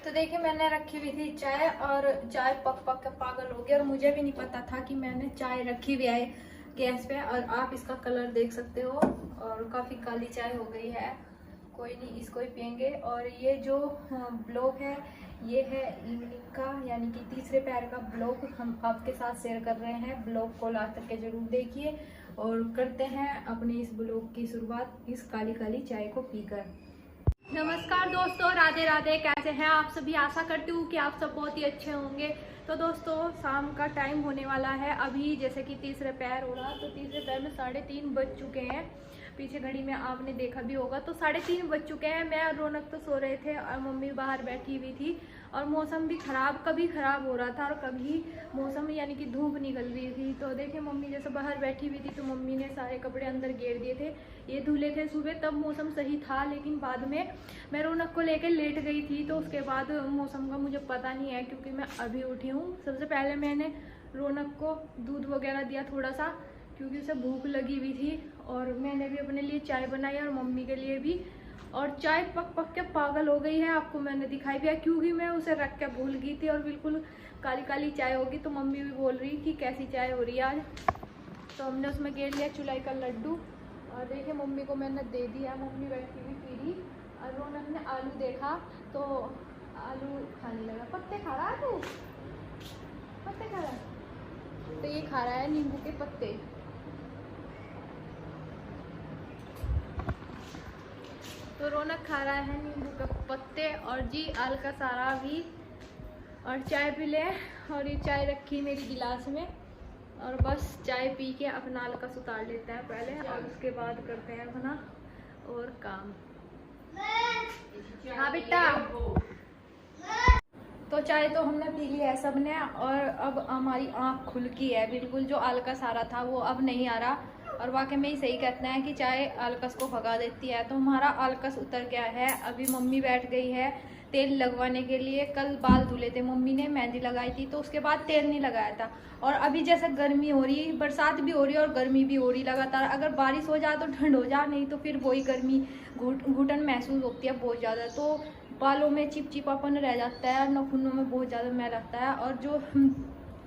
तो देखिए मैंने रखी हुई थी चाय और चाय पक पक के पागल हो गई और मुझे भी नहीं पता था कि मैंने चाय रखी हुई है गैस पे। और आप इसका कलर देख सकते हो और काफ़ी काली चाय हो गई है। कोई नहीं, इसको ही पियेंगे। और ये जो ब्लॉग है ये है इवनिंग का, यानी कि तीसरे पैर का ब्लॉग हम आपके साथ शेयर कर रहे हैं। ब्लॉग को लास्ट तक के जरूर देखिए और करते हैं अपनी इस ब्लॉग की शुरुआत इस काली काली चाय को पीकर। नमस्कार दोस्तों, राधे राधे। कैसे हैं आप सभी? आशा करती हूँ कि आप सब बहुत ही अच्छे होंगे। तो दोस्तों शाम का टाइम होने वाला है अभी, जैसे कि तीसरे पैर हो रहा, तो तीसरे पैर में 3:30 बज चुके हैं। पीछे घड़ी में आपने देखा भी होगा, तो 3:30 बज चुके हैं। मैं और रौनक तो सो रहे थे और मम्मी बाहर बैठी हुई थी। और मौसम भी कभी खराब हो रहा था और कभी मौसम यानी कि धूप निकल रही थी। तो देखिए मम्मी जैसे बाहर बैठी हुई थी तो मम्मी ने सारे कपड़े अंदर घेर दिए थे, ये धुले थे सुबह, तब मौसम सही था। लेकिन बाद में मैं रौनक को लेकर लेट गई थी, तो उसके बाद मौसम का मुझे पता नहीं है क्योंकि मैं अभी उठी हूँ। सबसे पहले मैंने रौनक को दूध वगैरह दिया थोड़ा सा, क्योंकि उसे भूख लगी हुई थी। और मैंने भी अपने लिए चाय बनाई और मम्मी के लिए भी। और चाय पक पक के पागल हो गई है, आपको मैंने दिखाई दिया क्योंकि मैं उसे रख के भूल गई थी और बिल्कुल काली काली चाय होगी। तो मम्मी भी बोल रही कि कैसी चाय हो रही है आज। तो हमने उसमें घेर लिया चुलाई का लड्डू। और देखिए मम्मी को मैंने दे दिया, मम्मी बैठी हुई पी रही। और रौनक ने आलू देखा तो आलू खाने लगा। पत्ते खा रहा है तू? पत्ते खा रहा है? तो ये खा रहा है नींबू के पत्ते। तो रौनक खा रहा है नींबू के पत्ते और जी आल का सारा भी। और चाय पी ले। और ये चाय रखी मेरी गिलास में और बस चाय पी के अपना आलकस उतार लेते हैं पहले और उसके बाद करते हैं अपना और काम। हाँ बेटा। तो चाय तो हमने पी ली है सबने और अब हमारी आँख खुल की है बिल्कुल। जो आलकस आ रहा था वो अब नहीं आ रहा। और वाकई में ही सही कहते हैं कि चाय आलकस को भगा देती है। तो हमारा आलकस उतर गया है। अभी मम्मी बैठ गई है तेल लगवाने के लिए। कल बाल धुले थे मम्मी ने, मेहंदी लगाई थी, तो उसके बाद तेल नहीं लगाया था। और अभी जैसे गर्मी हो रही, बरसात भी हो रही है और गर्मी भी हो रही लगातार। अगर बारिश हो जाए तो ठंड हो जाए, नहीं तो फिर वही गर्मी घुटन महसूस होती है बहुत ज़्यादा। तो बालों में चिपचिपापन रह जाता है, नाखूनों में बहुत ज़्यादा मैल आता है और जो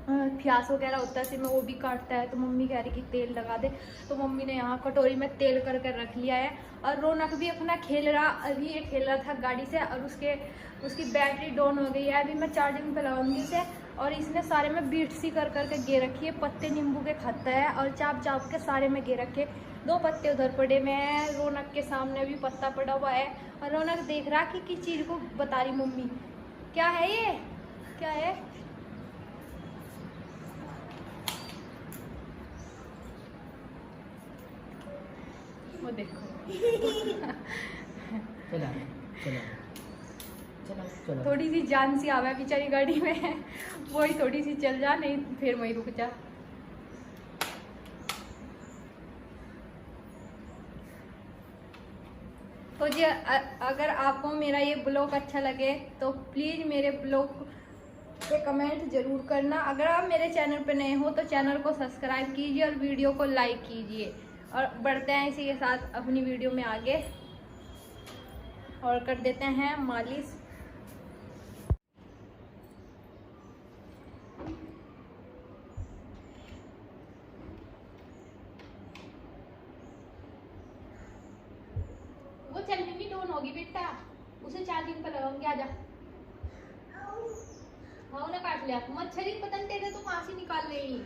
प्यास वगैरह होता है सिर में वो भी काटता है। तो मम्मी कह रही कि तेल लगा दे, तो मम्मी ने यहाँ कटोरी में तेल कर कर रख लिया है। और रौनक भी अपना खेल रहा, अभी ये खेल रहा था गाड़ी से और उसकी बैटरी डाउन हो गई है। अभी मैं चार्जिंग पे लगाऊंगी इसे। और इसने सारे में बीट सी कर करके गे रखी है। पत्ते नींबू के खाता है और चाप चाप के सारे में गे रखे। 2 पत्ते उधर पड़े में है, रौनक के सामने भी पत्ता पड़ा हुआ है। और रौनक देख रहा कि किस चीज़ को बता रही मम्मी क्या है ये, क्या है। वो देखो चला चला चला चला। थोड़ी सी जान सी आवे बेचारी गाड़ी में, वही थोड़ी सी चल जा, नहीं फिर वही रुक जा। तो जी अगर आपको मेरा ये ब्लॉग अच्छा लगे तो प्लीज़ मेरे ब्लॉग पे कमेंट जरूर करना। अगर आप मेरे चैनल पे नए हो तो चैनल को सब्सक्राइब कीजिए और वीडियो को लाइक कीजिए। और बढ़ते हैं इसी के साथ अपनी वीडियो में आगे और कर देते हैं मालिश। वो चलने की टोन होगी बेटा, उसे चार्जिंग पे लगाऊंगी। आजा। हाँ उन्हें काट लिया। मच्छरी पतंग तेरे तो कहाँ से निकाल रही,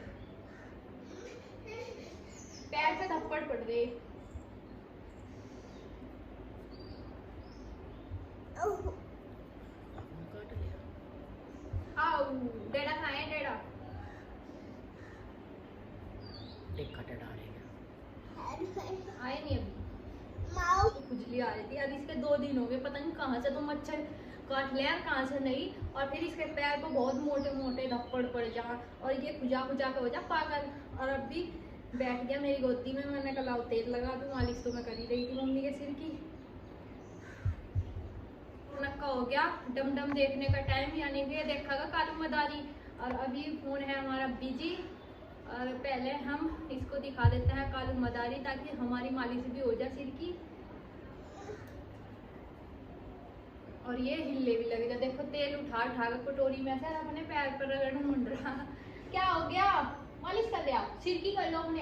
पैर पे थप्पड़ पड़ गए। आओ डेढ़ा खाए डेढ़ा। एक कटे डालेगा आए नहीं अभी, खुजली आ रही थी। अब इसके 2 दिन हो गए, पता नहीं कहाँ से तो मच्छर काट लिया कहाँ से नहीं। और फिर इसके पैर को बहुत मोटे मोटे धप्पड़ पड़ जा और ये खुजा खुजा के हो जा पागल। और अब भी बैठ गया मेरी गोदी में। मैंने कहा लाओ तेल लगा दूं, मालिश तो मैं कर ही रही थी मम्मी के सिर की। नक्का हो गया डम डम देखने का टाइम, यानी कि देखागा कालू मदारी। और अभी फोन है हमारा बिजी और पहले हम इसको दिखा देते हैं कालू मदारी, ताकि हमारी मालिश भी हो जाए सिर की और ये हिले भी लगेगा। देखो तेल उठा उठा के कटोरी में से अपने पैर पर रगड़ मुंड रहा। क्या हो गया? मालिश कर दिया, सिर की कर लो अपने।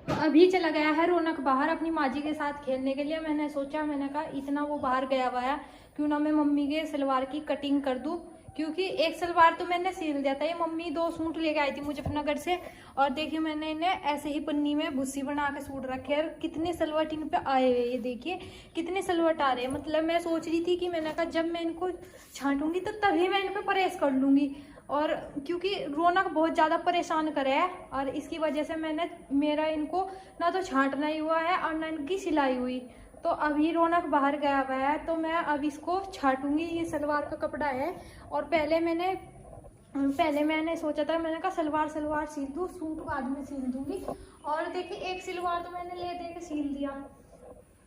तो अभी चला गया है रौनक बाहर अपनी माँ जी के साथ खेलने के लिए। मैंने सोचा, मैंने कहा इतना वो बाहर गया हुआ है, क्यों ना मैं मम्मी के सलवार की कटिंग कर दूं, क्योंकि एक सलवार तो मैंने सिल दिया था। ये मम्मी 2 सूट लेके आई थी मुजफ्फरनगर से, और देखिए मैंने इन्हें ऐसे ही पन्नी में भुस्सी बना के सूट रखे हैं। कितने सलवट इन पे आए हुए, ये देखिए कितने सलवट आ रहे हैं। मतलब मैं सोच रही थी कि मैंने कहा जब मैं इनको छांटूंगी तो तभी मैं इन पे प्रेस कर लूंगी, और क्योंकि रौनक बहुत ज़्यादा परेशान करे है, और इसकी वजह से मेरा इनको ना तो छांटना ही हुआ है और ना इनकी सिलाई हुई। तो अभी रौनक बाहर गया हुआ है, तो मैं अब इसको छाटूंगी। ये सलवार का कपड़ा है, और पहले मैंने सोचा था, मैंने कहा सलवार सील दूँ, सूट बाद में सील दूंगी। और देखिए एक सलवार तो मैंने ले दे के सील दिया,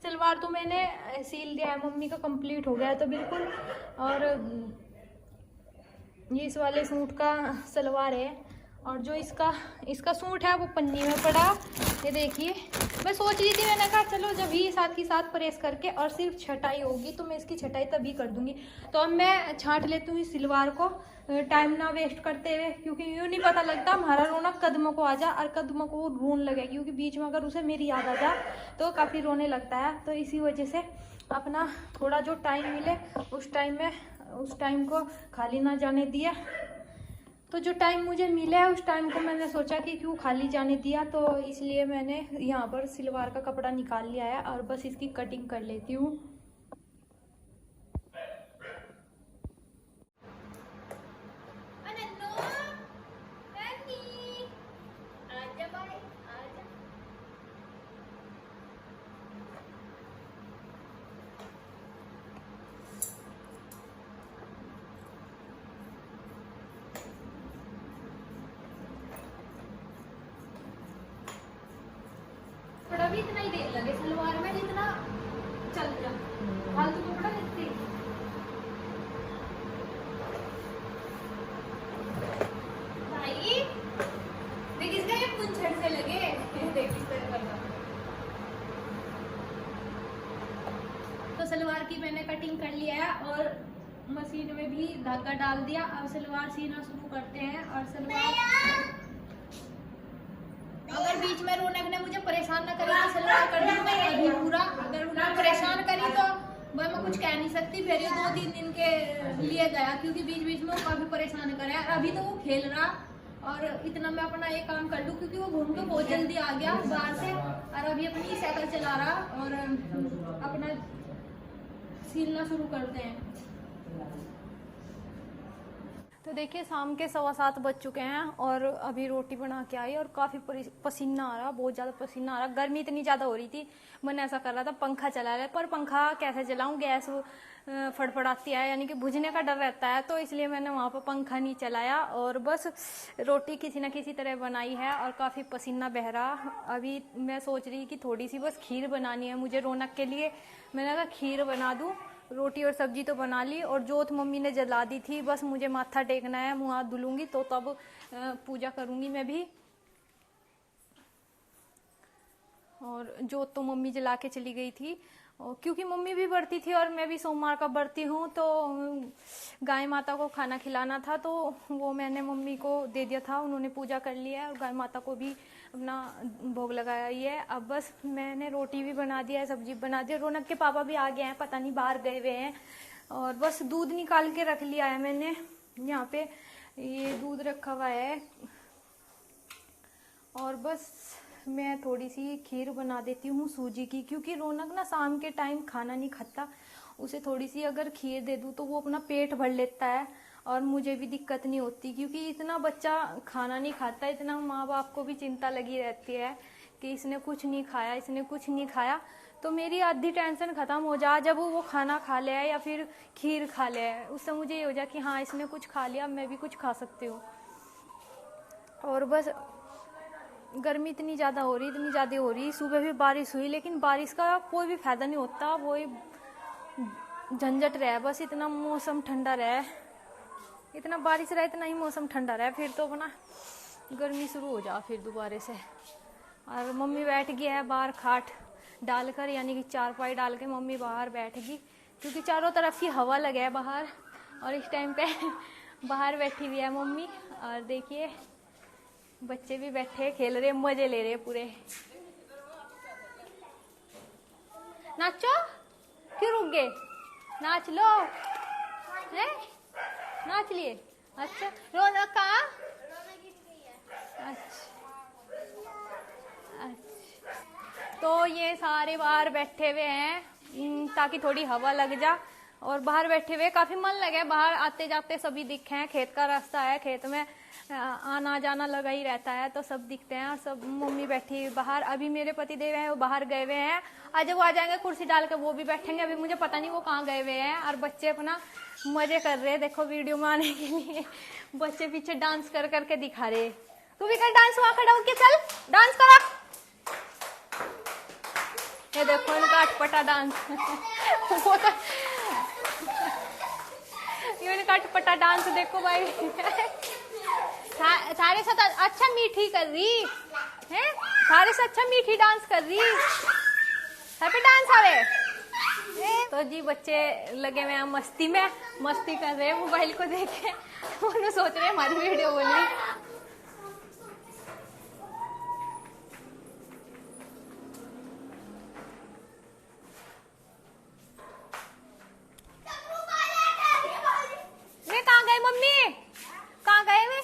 सलवार तो मैंने सील दिया है, मम्मी का कंप्लीट हो गया है तो बिल्कुल। और ये इस वाले सूट का सलवार है, और जो इसका सूट है वो पन्नी में पड़ा। ये देखिए मैं सोच रही थी, मैंने कहा चलो जब ही साथ ही साथ प्रेस करके और सिर्फ छटाई होगी तो मैं इसकी छटाई तभी कर दूंगी। तो अब मैं छांट लेती हूँ इस सलवार को, टाइम ना वेस्ट करते हुए, क्योंकि यूँ नहीं पता लगता हमारा रौनक कदमों को आ जा और कदमों को वो रोने लगे, क्योंकि बीच में अगर उसे मेरी याद आ जा तो काफ़ी रोने लगता है। तो इसी वजह से अपना थोड़ा जो टाइम मिले उस टाइम को खाली ना जाने दिया। तो जो टाइम मुझे मिला है उस टाइम को मैंने सोचा कि क्यों खाली जाने दिया, तो इसलिए मैंने यहाँ पर सलवार का कपड़ा निकाल लिया है और बस इसकी कटिंग कर लेती हूँ। कपड़ा भी इतना ही देर लगे सलवार में जितना चल जा, फालतू कपड़ा देखते भाई। देख इसका ये पुंछड़ से लगे, देख इस तरह करना। तो सलवार की मैंने कटिंग कर लिया है और मशीन में भी धागा डाल दिया। अब सलवार सीना शुरू करते हैं। और सलवार अगर बीच में रौनक ने मुझे परेशान ना करी तो सलवार कर दूं मैं अभी पूरा। अगर उन्होंने परेशान करी तो मैं कुछ कह नहीं सकती। फिर ये 2-3 दिन के लिए गया, क्योंकि बीच बीच में वो काफी परेशान करे। अभी तो वो खेल रहा, और इतना मैं अपना एक काम कर लूं, क्योंकि वो घूम के बहुत जल्दी आ गया बाहर से, और अभी अपनी साइकिल चला रहा, और अपना सीलना शुरू करते हैं। तो देखिए शाम के 7:15 बज चुके हैं, और अभी रोटी बना के आई, और काफ़ी पसीना आ रहा, बहुत ज़्यादा पसीना आ रहा। गर्मी इतनी ज़्यादा हो रही थी, मैंने ऐसा कर रहा था पंखा चला रहा, पर पंखा कैसे चलाऊं, गैस फड़फड़ाती है, यानी कि बुझने का डर रहता है, तो इसलिए मैंने वहाँ पर पंखा नहीं चलाया, और बस रोटी किसी न किसी तरह बनाई है, और काफ़ी पसीना बह रहा। अभी मैं सोच रही कि थोड़ी सी बस खीर बनानी है मुझे रौनक के लिए। मैंने कहा खीर बना दूँ, रोटी और सब्जी तो बना ली, और जोत मम्मी ने जला दी थी, बस मुझे माथा टेकना है, मुँह हाथ धुलूंगी तो तब पूजा करूंगी मैं भी। और जोत तो मम्मी जला के चली गई थी, और क्योंकि मम्मी भी बरती थी और मैं भी सोमवार का बरती हूँ, तो गाय माता को खाना खिलाना था, तो वो मैंने मम्मी को दे दिया था, उन्होंने पूजा कर लिया है, और गाय माता को भी अपना भोग लगाया ही है। अब बस मैंने रोटी भी बना दिया है, सब्जी बना दी है। रौनक के पापा भी आ गए हैं, पता नहीं बाहर गए हुए हैं, और बस दूध निकाल के रख लिया है मैंने। यहाँ पे ये दूध रखा हुआ है, और बस मैं थोड़ी सी खीर बना देती हूँ सूजी की, क्योंकि रौनक ना शाम के टाइम खाना नहीं खाता। उसे थोड़ी सी अगर खीर दे दूँ तो वो अपना पेट भर लेता है, और मुझे भी दिक्कत नहीं होती, क्योंकि इतना बच्चा खाना नहीं खाता, इतना माँ बाप को भी चिंता लगी रहती है कि इसने कुछ नहीं खाया, इसने कुछ नहीं खाया। तो मेरी आधी टेंशन ख़त्म हो जा जब वो खाना खा ले या फिर खीर खा ले, उससे मुझे ये हो जाए कि हाँ इसने कुछ खा लिया, मैं भी कुछ खा सकती हूँ। और बस गर्मी इतनी ज़्यादा हो रही, सुबह भी बारिश हुई, लेकिन बारिश का कोई भी फायदा नहीं होता, वो झंझट रहे, बस इतना मौसम ठंडा रहे, इतना बारिश रहे, इतना ही मौसम ठंडा रहे, फिर तो अपना गर्मी शुरू हो जा फिर दोबारा से। और मम्मी बैठ गई है बाहर खाट डालकर, यानी कि चारपाई डाल के मम्मी बाहर बैठ गई, क्योंकि चारों तरफ की हवा लगे है बाहर, और इस टाइम पे बाहर बैठी हुई है मम्मी, और देखिए बच्चे भी बैठे खेल रहे, मजे ले रहे पूरे। नाचो, क्यों रुक गए? नाच लो, है? नाच लिए। अच्छा, रौनक कहाँ? अच्छा, तो ये सारे बाहर बैठे हुए हैं ताकि थोड़ी हवा लग जा, और बाहर बैठे हुए काफी मन लगे। बाहर आते जाते सभी दिखे हैं, खेत का रास्ता है, खेत में आना जाना लगा ही रहता है, तो सब दिखते हैं। सब मम्मी बैठी बाहर, अभी मेरे पति देव हैं वो बाहर गए हुए हैं, आज वो आ जाएंगे कुर्सी डाल के वो भी बैठेंगे, अभी मुझे पता नहीं वो कहाँ गए हुए हैं। और बच्चे अपना मजे कर रहे हैं, देखो वीडियो में आने के लिए बच्चे पीछे डांस कर करके दिखा रहे। तू भी कर डांस, वहां खड़ा होके चल डांस करा। ये देखो इनका अटपटा डांस ये इनका अटपटा डांस देखो भाई सारे साथ अच्छा मीठी कर रही है, सारे से अच्छा मीठी डांस कर रही। हैप्पी डांस आवे। तो जी बच्चे लगे हुए हैं मस्ती में, मस्ती कर रहे हैं मोबाइल को देख के, उन्हें सोच रहे हैं हमारी वीडियो बनी। वे कहाँ गए मम्मी? कहाँ गए वे?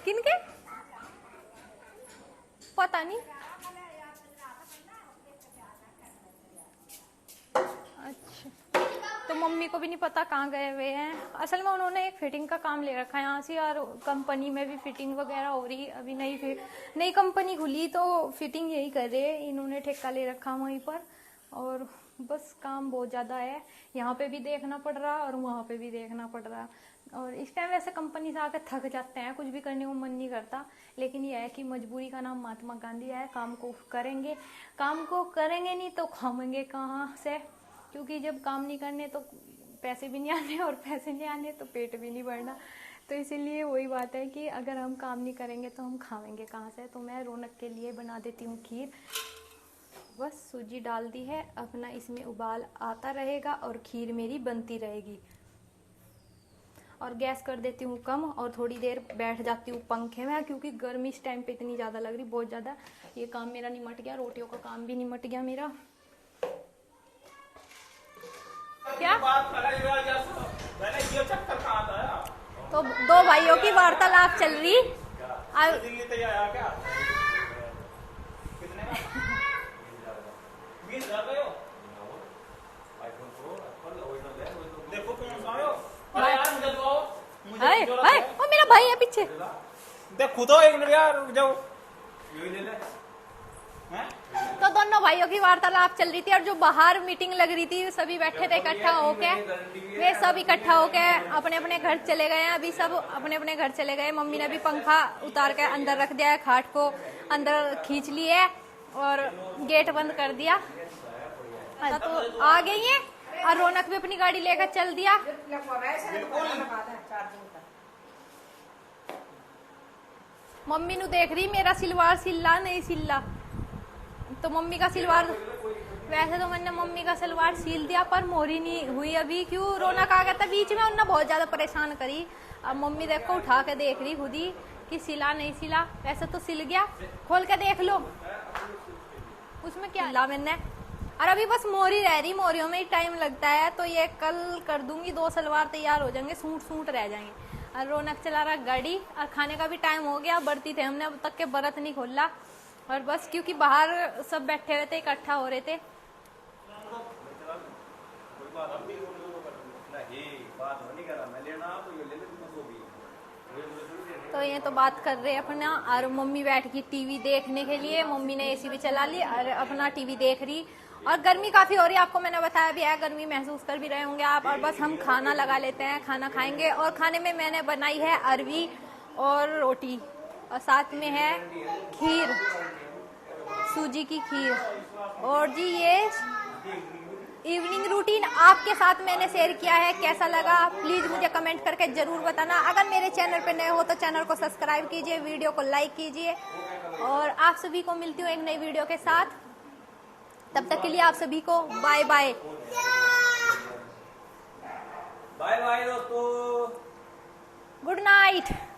किनके? पता नहीं। अच्छा, तो मम्मी को भी नहीं पता कहाँ गए हुए हैं। असल में उन्होंने एक फिटिंग का काम ले रखा है यहाँ से, और कंपनी में भी फिटिंग वगैरह हो रही। अभी नई कंपनी खुली तो फिटिंग यही कर रहे हैं, इन्होंने ठेका ले रखा वहीं पर, और बस काम बहुत ज़्यादा है। यहाँ पे भी देखना पड़ रहा और वहाँ पे भी देखना पड़ रहा। और इस टाइम वैसे कंपनी से आकर थक जाते हैं, कुछ भी करने को मन नहीं करता, लेकिन यह है कि मजबूरी का नाम महात्मा गांधी है। काम को करेंगे नहीं तो खाएंगे कहाँ से, क्योंकि जब काम नहीं करने तो पैसे भी नहीं आने, और पैसे नहीं आने तो पेट भी नहीं भरना। तो इसीलिए वही बात है कि अगर हम काम नहीं करेंगे तो हम खाएंगे कहाँ से। तो मैं रौनक के लिए बना देती हूँ खीर। बस सूजी डाल दी है, अपना इसमें उबाल आता रहेगा और खीर मेरी बनती रहेगी। और गैस कर देती हूँ कम, और थोड़ी देर बैठ जाती हूँ पंखे में, क्योंकि गर्मी इस टाइम पे इतनी ज़्यादा लग रही, बहुत ज़्यादा। ये काम मेरा निमट गया, रोटियों का काम भी निमट गया मेरा। क्या? तो दो भाइयों की वार्तालाप चल रही। ओ मेरा भाई है पीछे, देख खुद एक मिनट यार रुक जाओ। तो दोनों भाइयों की वार्तालाप चल रही थी, और जो बाहर मीटिंग लग रही थी सभी बैठे थे इकट्ठा होके, वे सब इकट्ठा होके अपने अपने घर चले गए हैं। अभी सब अपने अपने घर चले गए। मम्मी ने भी पंखा उतार के अंदर रख दिया है, खाट को अंदर खींच ली है और गेट बंद कर दिया। तो आ गई है, और रौनक भी अपनी गाड़ी लेकर चल दिया। मम्मी नु देख रही मेरा सिलवार सिल्ला नहीं सिल्ला, तो मम्मी का सिलवार, वैसे तो मैंने मम्मी का सलवार सील दिया पर मोरी नहीं हुई अभी। क्यों? रौनक आ गया था बीच में, उन्होंने बहुत ज्यादा परेशान करी। अब मम्मी देखो उठा के देख रही खुद ही कि सिला नहीं सिला। वैसे तो सिल गया, खोल के देख लो उसमें क्या ला मैंने। और अभी बस मोरी रह रही, मोरियों में ही टाइम लगता है, तो ये कल कर दूंगी, 2 सलवार तैयार हो जाएंगे, सूट रह जाएंगे। और रौनक चला रहा गाड़ी, और खाने का भी टाइम हो गया। बढ़ती थे हमने, अब तक के व्रत नहीं खोला, और बस क्योंकि बाहर सब बैठे हुए थे, इकट्ठा हो रहे थे। तो ये तो बात कर रहे हैं अपना, और मम्मी बैठ गई टीवी देखने के लिए। मम्मी ने एसी भी चला ली और अपना टीवी देख रही। और गर्मी काफी हो रही है, आपको मैंने बताया भी है, गर्मी महसूस कर भी रहे होंगे आप। और बस हम खाना लगा लेते हैं, खाना खाएंगे। और खाने में मैंने बनाई है अरवी और रोटी, और साथ में है खीर, सूजी की खीर। और जी ये इवनिंग रूटीन आपके साथ मैंने शेयर किया है, कैसा लगा प्लीज मुझे कमेंट करके जरूर बताना। अगर मेरे चैनल पे नए हो तो चैनल को सब्सक्राइब कीजिए, वीडियो को लाइक कीजिए। और आप सभी को मिलती हूँ एक नई वीडियो के साथ, तब तक के लिए आप सभी को बाय बाय। बाय दोस्तों। Good night.